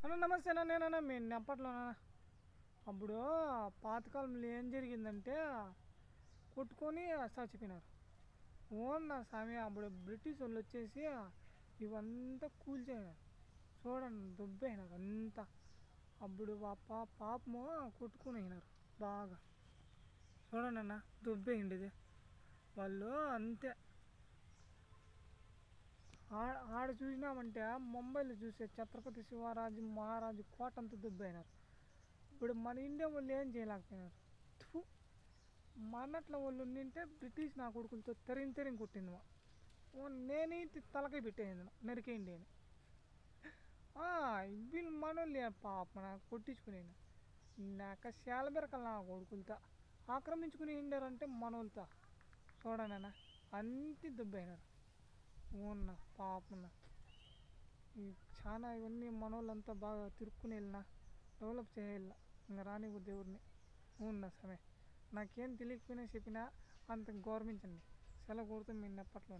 అన్న నమస్తే అన్న, నేనన్నా మీ నెప్పట్లోనా. అప్పుడు పాతకాలంలో ఏం జరిగిందంటే కొట్టుకొని చచ్చిపోయినారు. ఓన్న స్వామి అప్పుడు బ్రిటిష్ వాళ్ళు వచ్చేసి ఇవంతా కూల్చేయినారు. చూడండి దుబ్బైనారు అంతా. అప్పుడు పాపము కొట్టుకొని అయినారు బాగా. చూడండి అన్న దుబ్బేయండిది వాళ్ళు అంతే. ఆడ చూసినామంటే ముంబైలో చూసే ఛత్రపతి శివారాజు మహారాజు కోట అంతా దుబ్బైనారు. ఇప్పుడు మన ఇండియా వాళ్ళు ఏం చేయలేకపోయినారు. థు, మనట్ల వాళ్ళు ఉండింటే బ్రిటిష్ నా కొడుకులతో తెరిగి కొట్టింది. నేనే తలకాయ పెట్టేయండి నరికేయండి అని. వీళ్ళు మనోళ్ళే పాప నాకు కొట్టించుకునే నాక శాల బెరకలు నా కొడుకులతో ఆక్రమించుకుని ఉండారంటే మనోళ్ళతో. చూడండి అన్న అంతే దుబ్బైనారు. ఊన్న పాపన్న చాలా ఇవన్నీ మనోళ్ళంతా బాగా తిరుక్కుని వెళ్ళినా డెవలప్ చేయాల. ఇంకా రాని దేవుడిని ఉన్న సమయం నాకేం తెలియకపోయినా చెప్పినా అంత గౌరవించండి. సెలవు కొడుతూ మీ నెప్పట్లో.